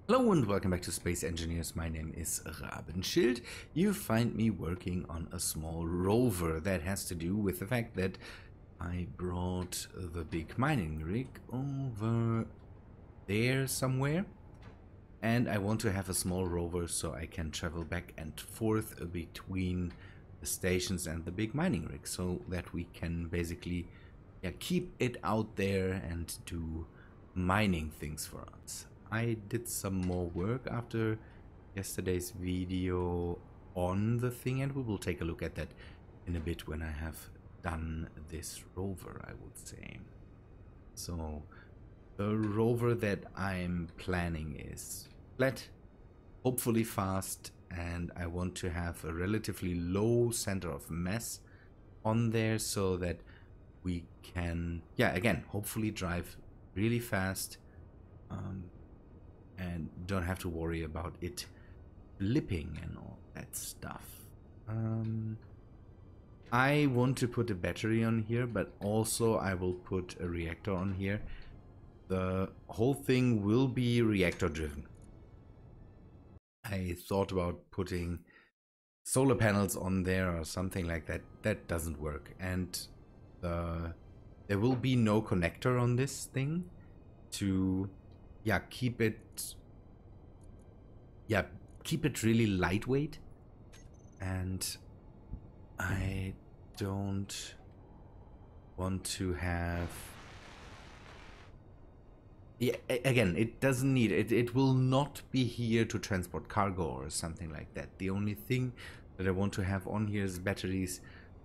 Hello and welcome back to Space Engineers. My name is Rabenschild. You find me working on a small rover that has to do with the fact that I brought the big mining rig over there somewhere, and I want to have a small rover so I can travel back and forth between the stations and the big mining rig so that we can basically keep it out there and do mining things for us. I did some more work after yesterday's video on the thing, and we will take a look at that in a bit when I have done this rover, I would say. So the rover that I'm planning is flat, hopefully fast, and I want to have a relatively low center of mass on there so that we can, again, hopefully drive really fast and don't have to worry about it flipping and all that stuff. I want to put a battery on here, but also I will put a reactor on here. The whole thing will be reactor driven. I thought about putting solar panels on there or something like that. That doesn't work, and there will be no connector on this thing to keep it really lightweight, and I don't want to have again, it doesn't need it. It will not be here to transport cargo or something like that. The only thing that I want to have on here is batteries,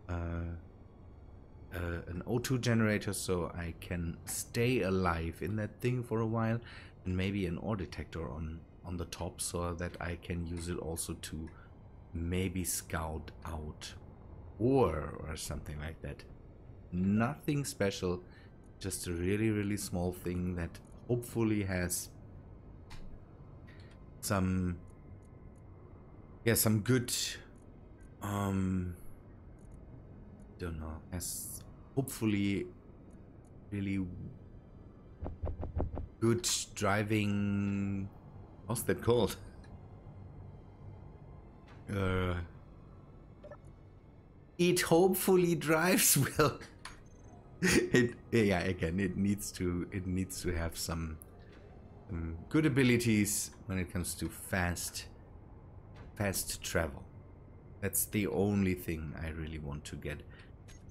an O2 generator so I can stay alive in that thing for a while, and maybe an ore detector on the top so that I can use it also to maybe scout out ore or something like that. Nothing special, just a really small thing that hopefully has some good don't know, has hopefully really good driving, what's that called? It hopefully drives well. Again, it needs to have some good abilities when it comes to fast travel. That's the only thing I really want to get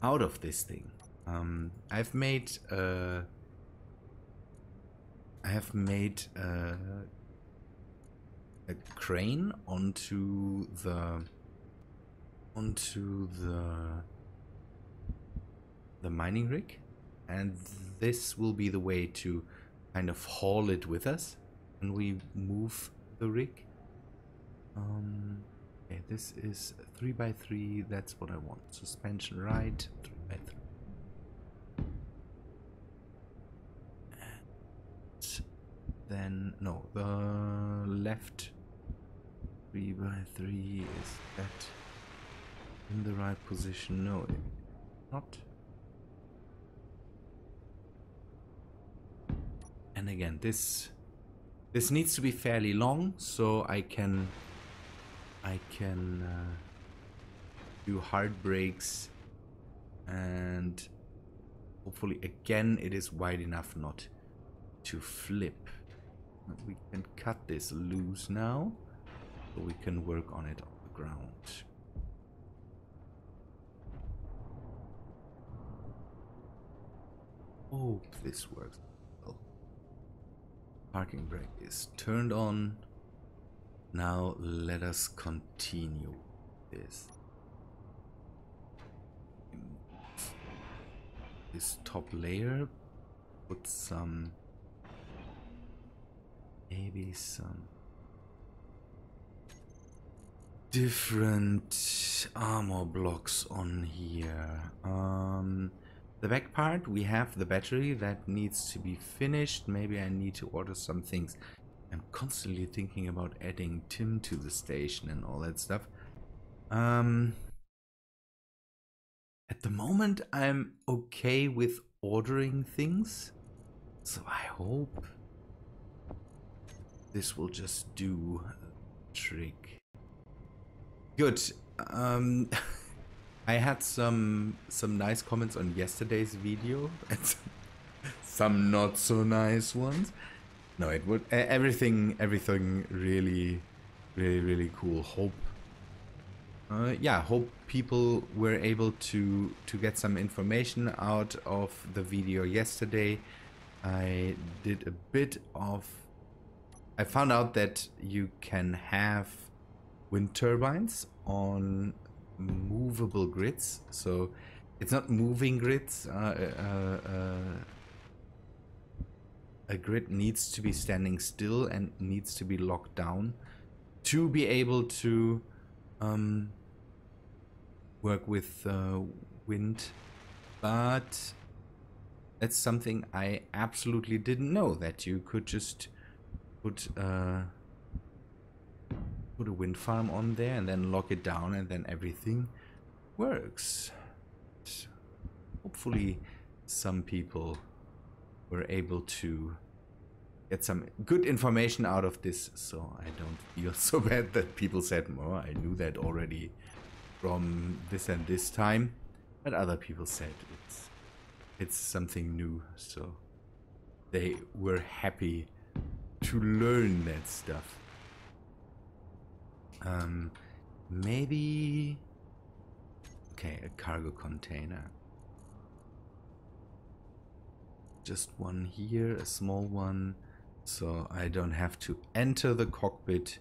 out of this thing. I've made a crane onto the mining rig, and this will be the way to kind of haul it with us when we move the rig. Okay, this is 3x3. That's what I want. Suspension right, 3x3. And then no, the left 3x3, is that in the right position? No, not. And again, this needs to be fairly long so I can do hard brakes, and hopefully again it is wide enough not to flip. We can cut this loose now so we can work on it on the ground. Hope this works well. Parking brake is turned on. Now let us continue this. This top layer, put some, maybe some different armor blocks on here. The back part, we have the battery that needs to be finished. Maybe I need to order some things. I'm constantly thinking about adding Tim to the station and all that stuff. At the moment, I'm okay with ordering things, so I hope this will just do a trick. Good. I had some nice comments on yesterday's video and some not so nice ones. No, it would everything really cool. Hope people were able to get some information out of the video yesterday. I found out that you can have wind turbines on movable grids, so it's not moving grids. A grid needs to be standing still and needs to be locked down to be able to work with wind, but that's something I absolutely didn't know, that you could just put a wind farm on there and then lock it down and then everything works. Hopefully some people were able to get some good information out of this, so I don't feel so bad that people said, oh, I knew that already from this and this time, but other people said it's something new, so they were happy to learn that stuff. Maybe, okay, a cargo container. Just one here, a small one, so I don't have to enter the cockpit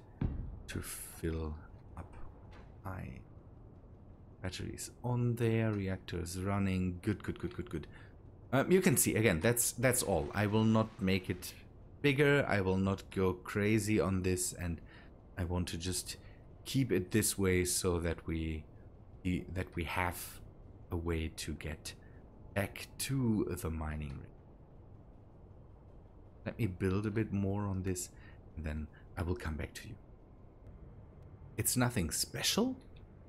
to fill up. Batteries on there, reactors running. Good. You can see again, that's all. I will not make it bigger. I will not go crazy on this, and I want to just keep it this way so that we have a way to get back to the mining rig. Let me build a bit more on this, and then I will come back to you. It's nothing special,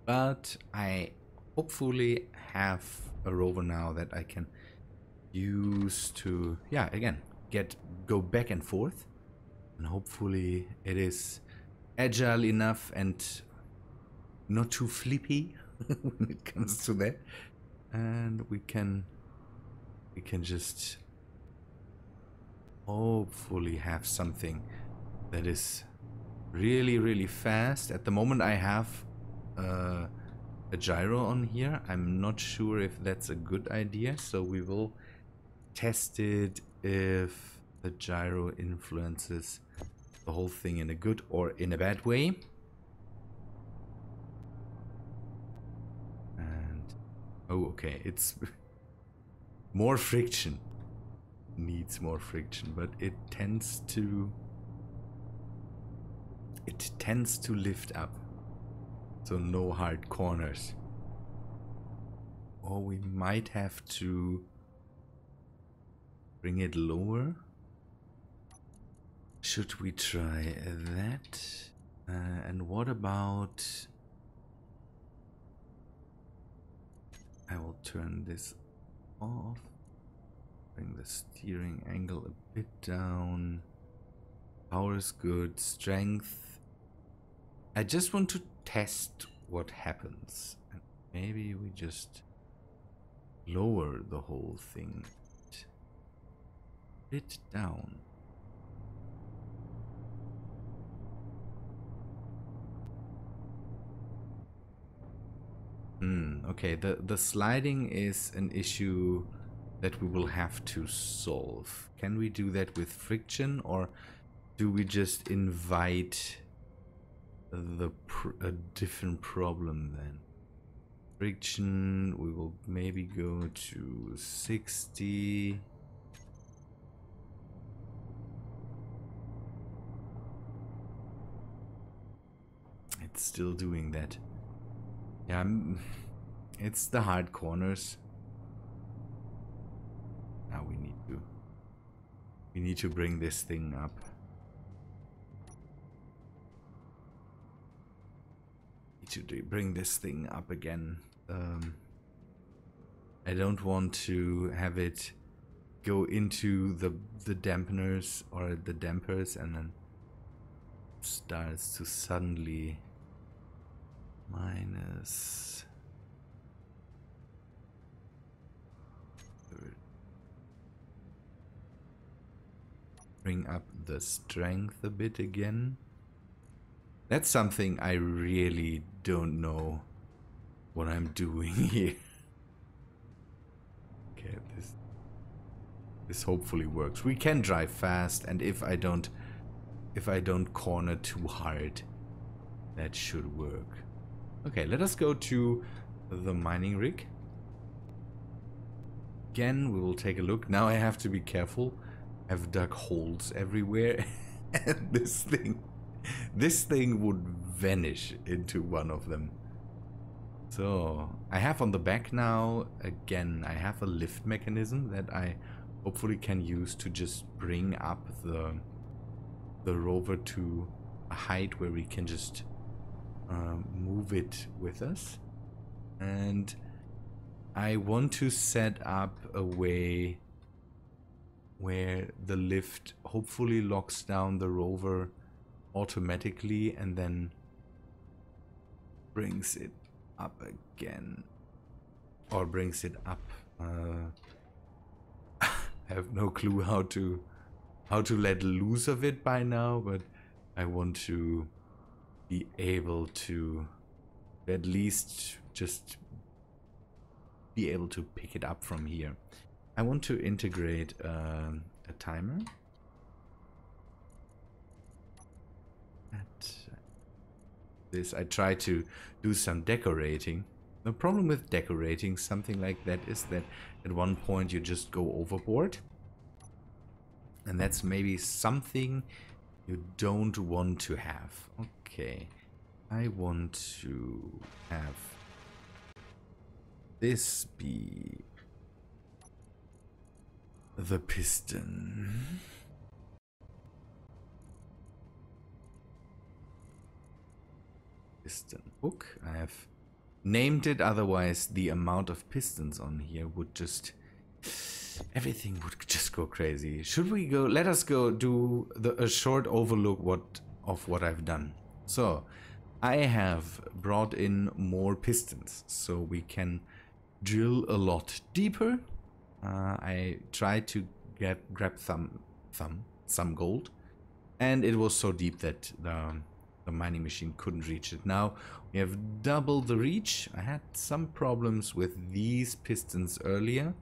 but I hopefully have a rover now that I can use to, yeah, again, go back and forth, and hopefully it is agile enough and not too flippy when it comes to that, and we can just hopefully have something that is really fast. At the moment I have a gyro on here. I'm not sure if that's a good idea, so we will test it if the gyro influences the whole thing in a good or in a bad way. And oh, okay, it's more friction. Needs more friction, but it tends to lift up, so no hard corners. Or we might have to bring it lower. Should we try that? And what about, I will turn this off. Bring the steering angle a bit down. Power is good. Strength. I just want to test what happens. And maybe we just lower the whole thing a bit down. Okay, the sliding is an issue that we will have to solve. Can we do that with friction, or do we just invite a different problem then? Friction, we will maybe go to 60. It's still doing that. Yeah, it's the hard corners. Now we need to bring this thing up. Need to bring this thing up again. I don't want to have it go into the dampeners or the dampers and then starts to suddenly minus. Bring up the strength a bit again. That's something I really don't know what I'm doing here. Okay, this hopefully works. We can drive fast, and if I don't corner too hard, that should work. Okay, let us go to the mining rig. Again, we will take a look. Now I have to be careful. I've dug holes everywhere, and this thing would vanish into one of them. So I have on the back now, again, I have a lift mechanism that I hopefully can use to just bring up the rover to a height where we can just move it with us. And I want to set up a way where the lift hopefully locks down the rover automatically and then brings it up again, or brings it up. I have no clue how to let loose of it by now, but I want to be able to at least just be able to pick it up from here. I want to integrate a timer. At this, I try to do some decorating. The problem with decorating something like that is that at one point you just go overboard. And that's maybe something you don't want to have. Okay, I want to have this be the piston. Piston hook. I have named it, otherwise the amount of pistons on here would just... everything would just go crazy. Should we go... let us go do a short overlook of what I've done. So, I have brought in more pistons, so we can drill a lot deeper. I tried to grab some gold, and it was so deep that the mining machine couldn't reach it. Now we have doubled the reach. I had some problems with these pistons earlier,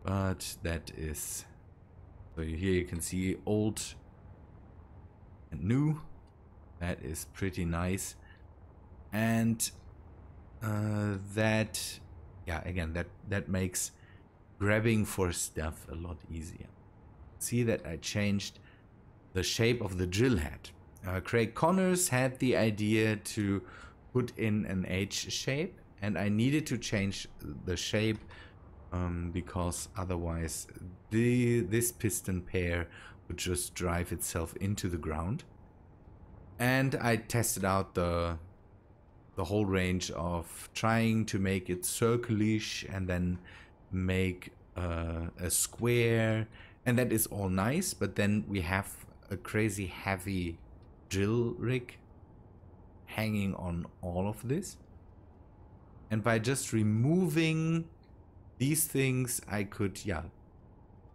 but that is... so here you can see old and new. That is pretty nice. And that, yeah, again, that makes grabbing for stuff a lot easier. See that I changed the shape of the drill head. Craig Connors had the idea to put in an H shape, and I needed to change the shape because otherwise this piston pair would just drive itself into the ground. And I tested out the whole range of trying to make it circle-ish and then make a square, and that is all nice, but then we have a crazy heavy drill rig hanging on all of this, and by just removing these things I could, yeah,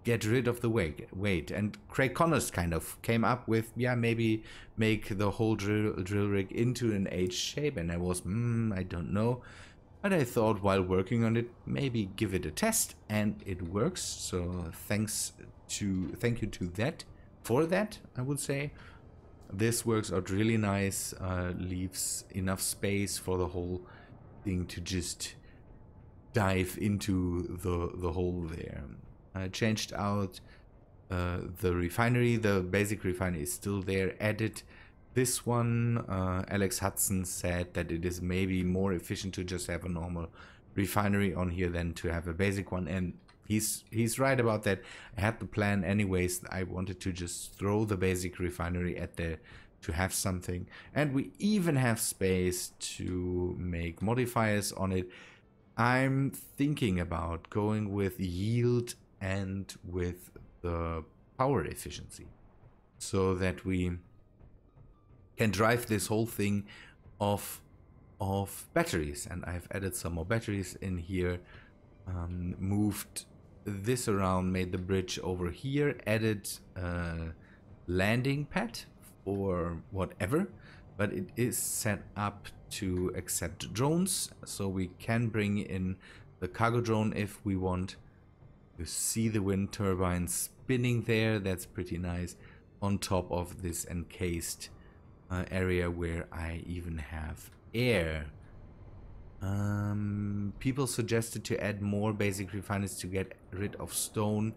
get rid of the weight. And Craig Connors kind of came up with, yeah, maybe make the whole drill rig into an H shape, and I was, I don't know. But I thought while working on it, maybe give it a test, and it works. So thank you to that, for that, I would say. This works out really nice, leaves enough space for the whole thing to just dive into the hole there. I changed out the refinery. The basic refinery is still there. Added this one. Alex Hudson said that it is maybe more efficient to just have a normal refinery on here than to have a basic one, and he's right about that. I had the plan anyways. I wanted to just throw the basic refinery at there to have something, and we even have space to make modifiers on it. I'm thinking about going with yield and with the power efficiency, so that we can drive this whole thing of batteries. And I've added some more batteries in here, moved this around, made the bridge over here, added a landing pad or whatever, but it is set up to accept drones, so we can bring in the cargo drone if we want. You see the wind turbines spinning there. That's pretty nice, on top of this encased area where I even have air. People suggested to add more basic refineries to get rid of stone.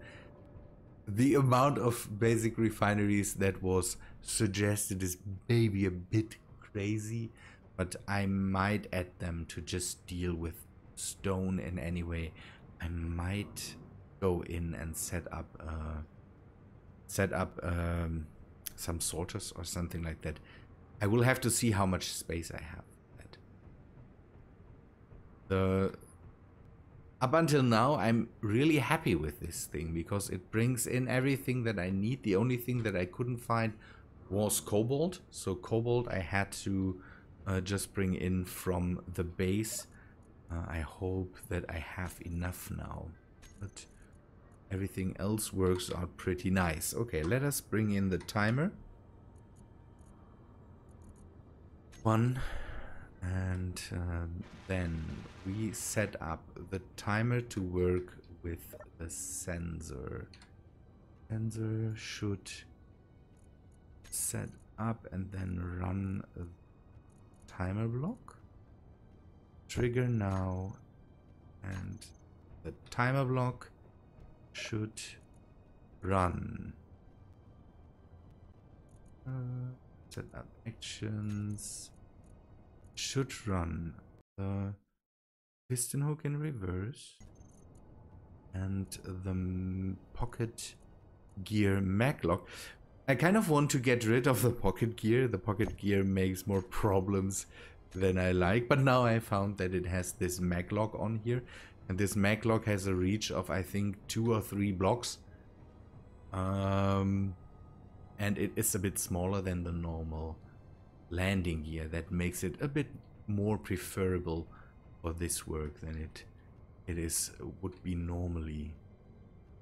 The amount of basic refineries that was suggested is maybe a bit crazy, but I might add them to just deal with stone in any way. I might go in and set up some sorters or something like that. I will have to see how much space I have. Up until now, I'm really happy with this thing because it brings in everything that I need. The only thing that I couldn't find was cobalt. So cobalt I had to just bring in from the base. I hope that I have enough now. But everything else works out pretty nice. Okay, let us bring in the timer. 1. And then we set up the timer to work with the sensor. Sensor should set up and then run a timer block. Trigger now, and the timer block should run. Set up actions. Should run the piston hook in reverse and the pocket gear mag lock. I kind of want to get rid of the pocket gear. The pocket gear makes more problems than I like, but now I found that it has this mag lock on here, and this mag lock has a reach of I think 2 or 3 blocks, and it is a bit smaller than the normal landing gear. That makes it a bit more preferable for this work than it would be normally.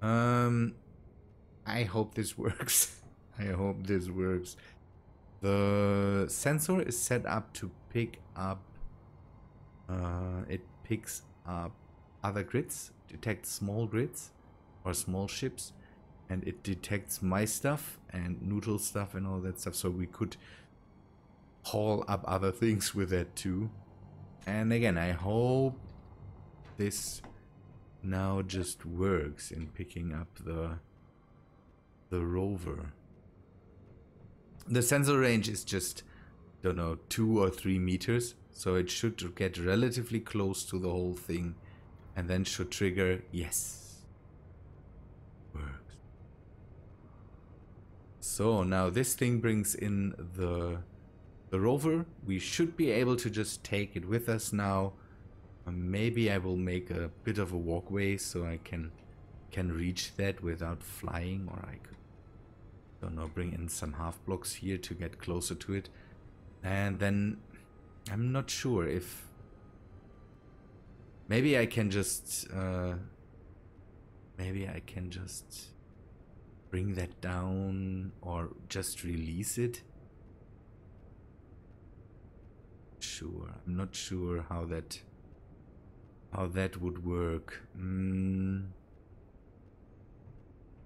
I hope this works. I hope this works. The sensor is set up to pick up it picks up other grids, detects small grids or small ships, and it detects my stuff and neutral stuff and all that stuff, so we could haul up other things with that too. And again, I hope this now just works in picking up the rover. The sensor range is just, don't know, 2 or 3 meters, so it should get relatively close to the whole thing and then should trigger. Yes, works. So now this thing brings in the rover. We should be able to just take it with us now. Maybe I will make a bit of a walkway so I can reach that without flying, or I could, don't know, bring in some half blocks here to get closer to it. And then I'm not sure if maybe I can just bring that down or just release it. Sure, I'm not sure how that would work.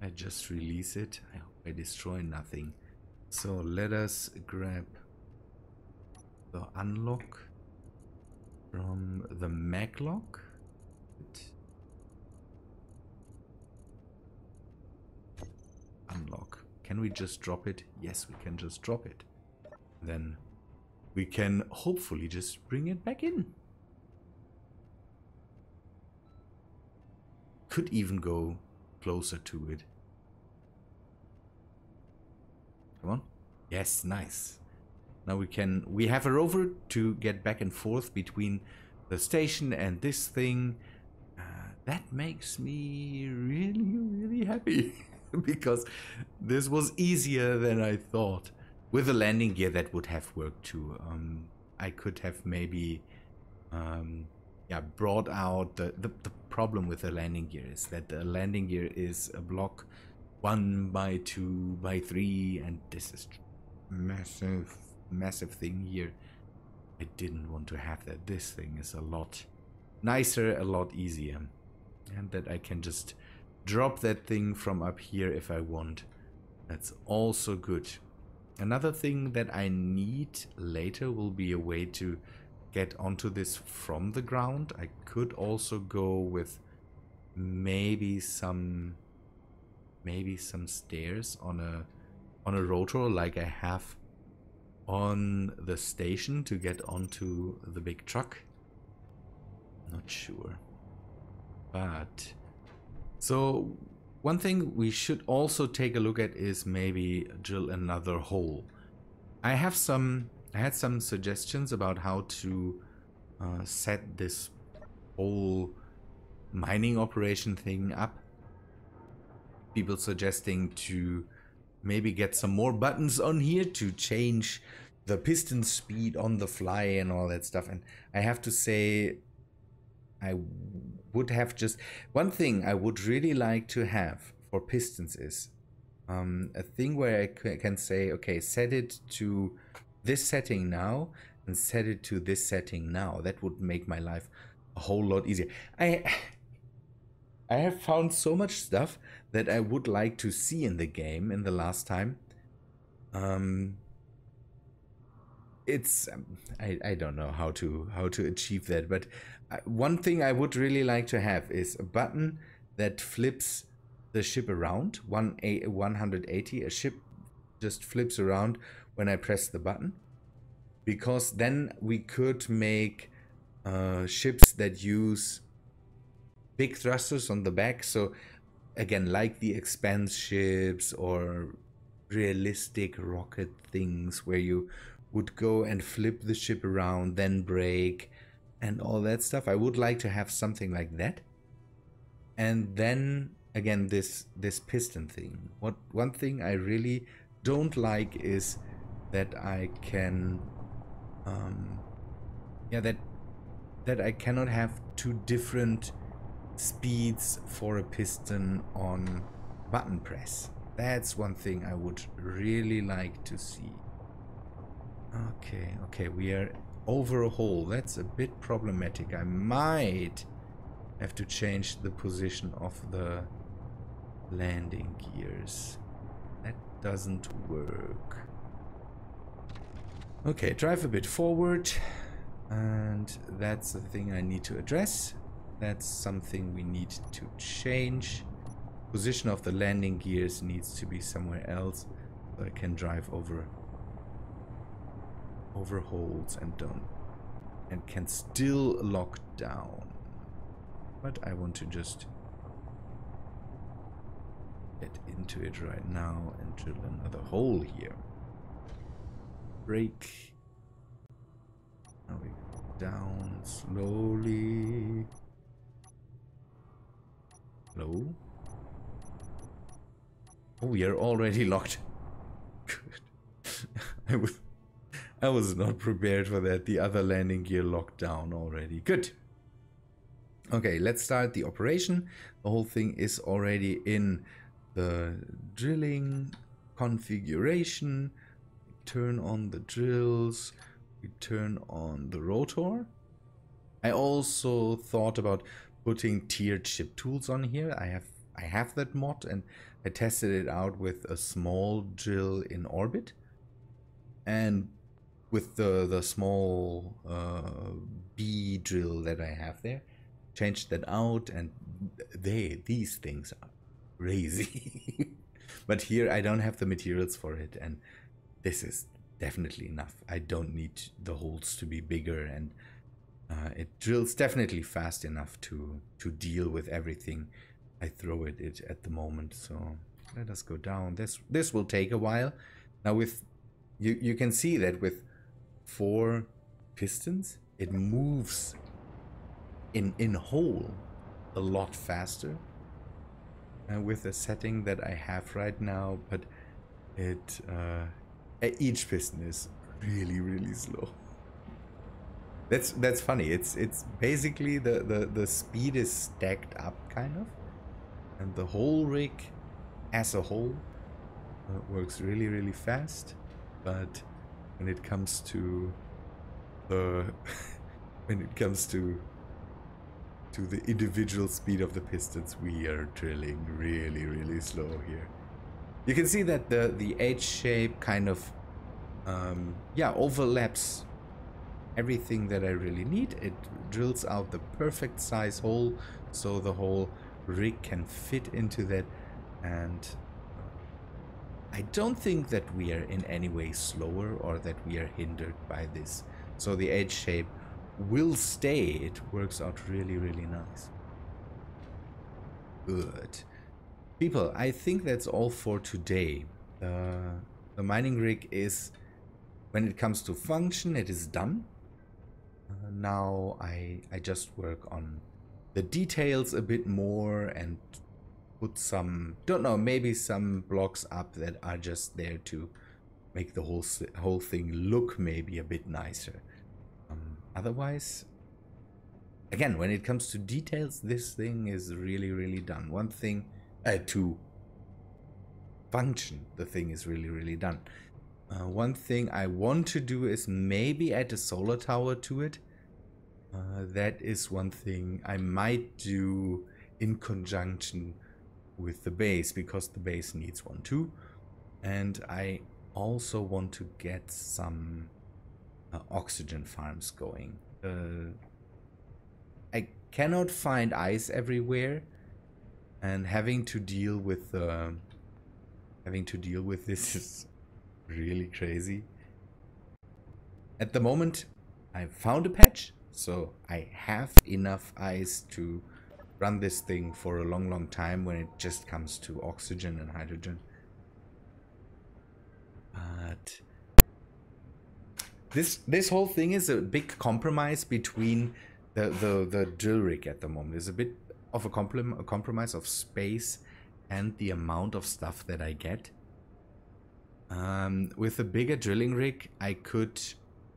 I just release it. I hope I destroy nothing. So let us grab the unlock from the mag lock. Unlock. Can we just drop it? Yes, we can just drop it. Then we can hopefully just bring it back in. Could even go closer to it. Come on. Yes, nice. Now we have a rover to get back and forth between the station and this thing. That makes me really, really happy because this was easier than I thought. with a landing gear that would have worked too. I could have maybe yeah, brought out the problem with the landing gear is that the landing gear is a block 1 by 2 by 3, and this is massive thing here. I didn't want to have that. This thing is a lot nicer, a lot easier, and that I can just drop that thing from up here if I want. That's also good. Another thing that I need later will be a way to get onto this from the ground. I could also go with maybe some stairs on a rotor like I have on the station to get onto the big truck. Not sure. But so one thing we should also take a look at is maybe drill another hole. I had some suggestions about how to set this whole mining operation thing up. People suggesting to maybe get some more buttons on here to change the piston speed on the fly and all that stuff. And I have to say, I would have just one thing I would really like to have for pistons is a thing where I can say, okay, set it to this setting now and set it to this setting now. That would make my life a whole lot easier. I have found so much stuff that I would like to see in the game in the last time. It's I don't know how to achieve that, but one thing I would really like to have is a button that flips the ship around 180. A ship just flips around when I press the button, because then we could make ships that use big thrusters on the back. So again, like the Expanse ships or realistic rocket things where you would go and flip the ship around, then brake and all that stuff. I would like to have something like that. And then again, this piston thing. One thing I really don't like is that I can yeah, that I cannot have two different speeds for a piston on button press. That's one thing I would really like to see. Okay, we are over a hole. That's a bit problematic. I might have to change the position of the landing gears. That doesn't work. Okay, drive a bit forward, and that's the thing I need to address. That's something we need to change. Position of the landing gears needs to be somewhere else so I can drive over holes and can still lock down. But I want to just get into it right now and drill another hole here. Brake. Now we go down slowly. Hello? Oh, we are already locked. Good. I was not prepared for that. The other landing gear locked down already. Good. Okay, let's start the operation. The whole thing is already in the drilling configuration. Turn on the drills. We turn on the rotor. I also thought about putting tiered ship tools on here. I have that mod, and I tested it out with a small drill in orbit, and with the small B drill that I have there, changed that out, and these things are crazy. But here I don't have the materials for it, and this is definitely enough. I don't need the holes to be bigger, and it drills definitely fast enough to deal with everything I throw at it at the moment. So let us go down. This will take a while. Now with you can see that with 4 pistons it moves in whole a lot faster with the setting that I have right now, but it Each piston is really, really slow. That's funny. It's basically the speed is stacked up kind of, and the whole rig as a whole works really, really fast. But when it comes to the when it comes to the individual speed of the pistons, we are drilling really, really slow here. You can see that the H shape kind of yeah, overlaps everything that I really need. It drills out the perfect size hole so the whole rig can fit into that, and I don't think that we are in any way slower or that we are hindered by this. So the H shape will stay. It works out really, really nice. Good. People, I think that's all for today. The mining rig is, when it comes to function, it is done. Now I just work on the details a bit more and put some, don't know, maybe some blocks up that are just there to make the whole thing look maybe a bit nicer. Otherwise, again, when it comes to details, this thing is really, really done. One thing, to function, the thing is really, really done. One thing I want to do is maybe add a solar tower to it. That is one thing I might do in conjunction with the base, because the base needs one too. And I also want to get some oxygen farms going. I cannot find ice everywhere, and having to deal with this is really crazy. At the moment, I found a patch, so I have enough ice to run this thing for a long, long time when it just comes to oxygen and hydrogen. But this whole thing is a big compromise between the drill rig at the moment. There's a bit of a compromise of space and the amount of stuff that I get. With a bigger drilling rig, I could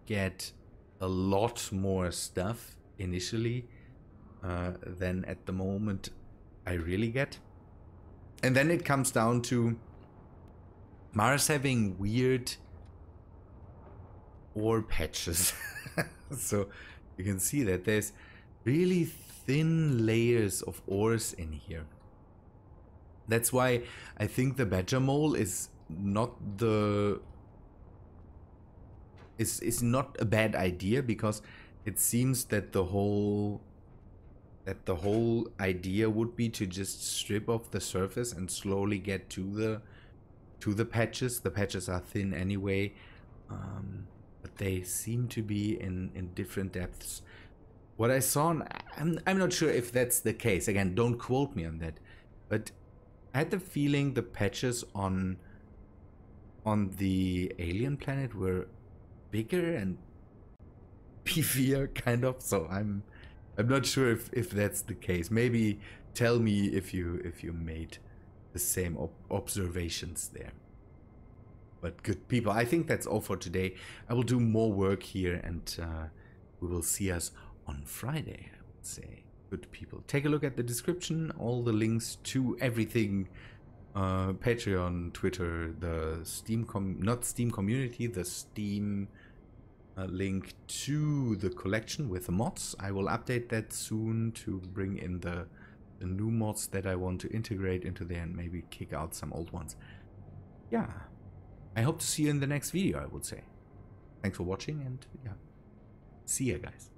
get a lot more stuff initially than at the moment I really get. And then it comes down to Mars having weird ore patches. So you can see that there's really thin layers of ores in here. That's why I think the badger mole is not is not a bad idea, because it seems that the whole idea would be to just strip off the surface and slowly get to the patches. The patches are thin anyway, but they seem to be in different depths. What I saw, I'm not sure if that's the case. Again, don't quote me on that, but I had the feeling the patches on the alien planet were bigger and beefier, kind of. So I'm not sure if that's the case. Maybe tell me if you made the same observations there. But good people, I think that's all for today. I will do more work here, and we will see us on Friday, I would say. Good people, take a look at the description, all the links to everything, Patreon, Twitter, the Steam community, the Steam link to the collection with the mods. I will update that soon to bring in the new mods that I want to integrate into there and maybe kick out some old ones. Yeah, I hope to see you in the next video, I would say. Thanks for watching, and yeah, see ya guys.